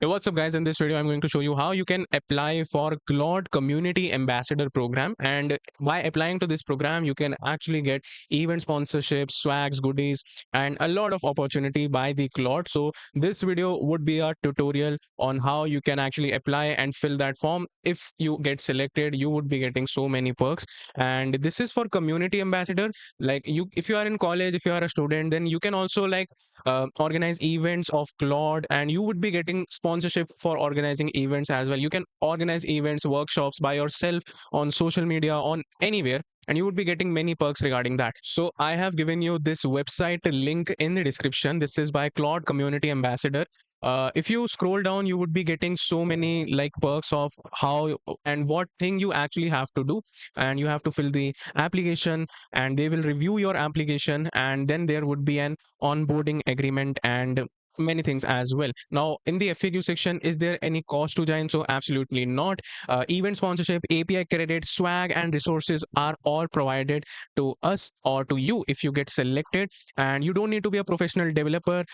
Hey, what's up, guys? In this video, I'm going to show you how you can apply for Claude Community Ambassador Program. And by applying to this program, you can actually get event sponsorships, swags, goodies, and a lot of opportunity by the Claude. So this video would be a tutorial on how you can actually apply and fill that form. If you get selected, you would be getting so many perks. And this is for Community Ambassador. Like if you are in college, if you are a student, then you can also organize events of Claude, and you would be getting sponsorship for organizing events as well. You can organize events, workshops by yourself on social media, on anywhere, and you would be getting many perks regarding that. So I have given you this website link in the description. This is by Claude Community Ambassador. If you scroll down, you would be getting so many like perks of how and what thing you actually have to do, and you have to fill the application, and they will review your application, and then there would be an onboarding agreement and many things as well. Now, in the FAQ section, is there any cost to join? So absolutely not. Event sponsorship, API credit, swag, and resources are all provided to us or to you if you get selected. And you don't need to be a professional developer.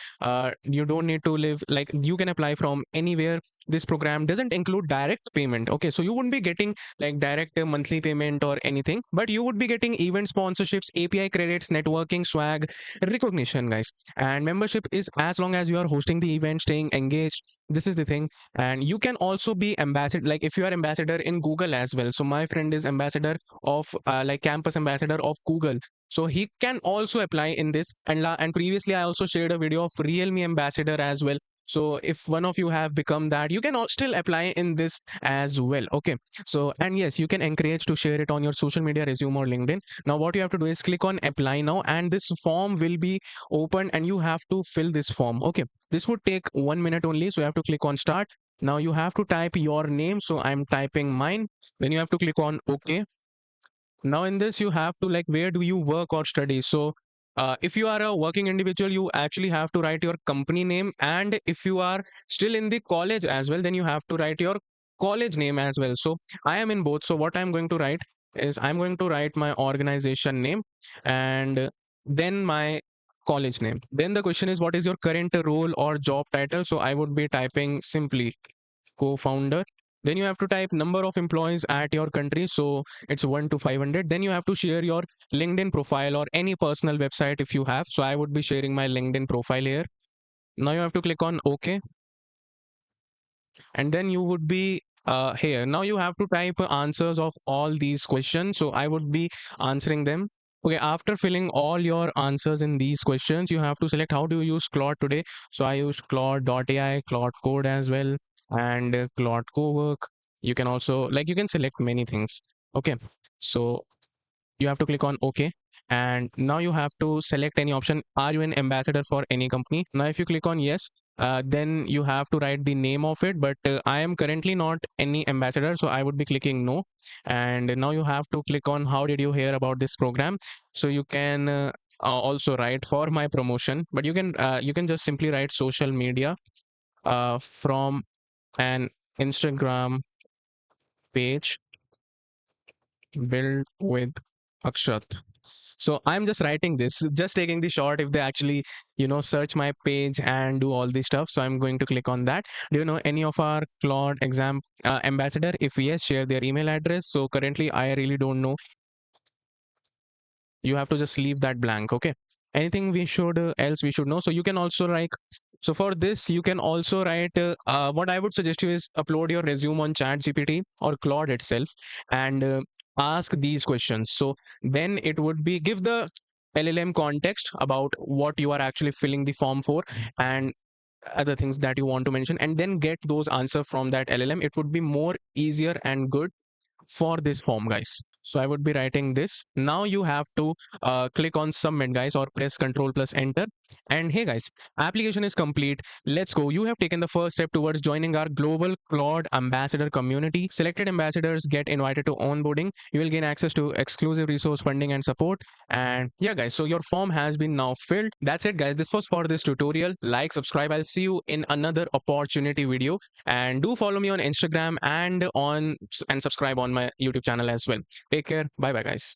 You don't need to live like you can apply from anywhere. This program doesn't include direct payment. Okay, so you wouldn't be getting like direct monthly payment or anything, but you would be getting event sponsorships, API credits, networking, swag, recognition, guys. And membership is as long as you are hosting the event, staying engaged. This is the thing. And you can also be ambassador, like if you are ambassador in Google as well. So my friend is ambassador of like campus ambassador of Google, so he can also apply in this. And previously I also shared a video of Realme ambassador as well. So if one of you have become that, you can still apply in this as well. Okay, so and yes, you can encourage to share it on your social media, resume, or LinkedIn. Now what you have to do is click on apply now, and this form will be open, and you have to fill this form. Okay, this would take 1 minute only, so you have to click on start. Now you have to type your name, so I'm typing mine. Then you have to click on OK. Now in this you have to like where do you work or study. So if you are a working individual, you actually have to write your company name, and if you are still in the college as well, then you have to write your college name as well. So I am in both, so what I'm going to write is I'm going to write my organization name, and then my college name. Then the question is, what is your current role or job title? So I would be typing simply co-founder. Then you have to type number of employees at your country, so it's 1 to 500. Then you have to share your LinkedIn profile or any personal website if you have. So I would be sharing my LinkedIn profile here. Now you have to click on OK, and then you would be here. Now you have to type answers of all these questions, so I would be answering them. Okay, after filling all your answers in these questions, you have to select how do you use Claude today. So I use Claude.ai, Claude Code as well, and Claude Cowork. You can also like you can select many things. Okay, so you have to click on OK, and now you have to select any option. Are you an ambassador for any company? Now if you click on yes, then you have to write the name of it, but I am currently not any ambassador, so I would be clicking no. And now you have to click on how did you hear about this program. So you can also write for my promotion, but you can just simply write social media from an Instagram page built with Akshat. So I'm just writing this, just taking the shot if they actually, search my page and do all this stuff. So I'm going to click on that. Do you know any of our Claude exam ambassador? If yes, share their email address. So currently, I really don't know. You have to just leave that blank. Okay. Anything we should else we should know. So you can also like so for this, you can also write what I would suggest you is upload your resume on ChatGPT or Claude itself, and ask these questions. So then it would be give the LLM context about what you are actually filling the form for, and other things that you want to mention, and then get those answers from that LLM. It would be more easier and good for this form, guys. So I would be writing this. Now you have to click on submit, guys, or press Control plus Enter. And hey, guys, application is complete. Let's go. You have taken the first step towards joining our global Claude Ambassador community. Selected ambassadors get invited to onboarding. You will gain access to exclusive resource funding and support. And yeah, guys, so your form has been now filled. That's it, guys. This was for this tutorial. Like, subscribe. I'll see you in another opportunity video, and do follow me on Instagram and subscribe on my YouTube channel as well. Take care. Bye bye, guys.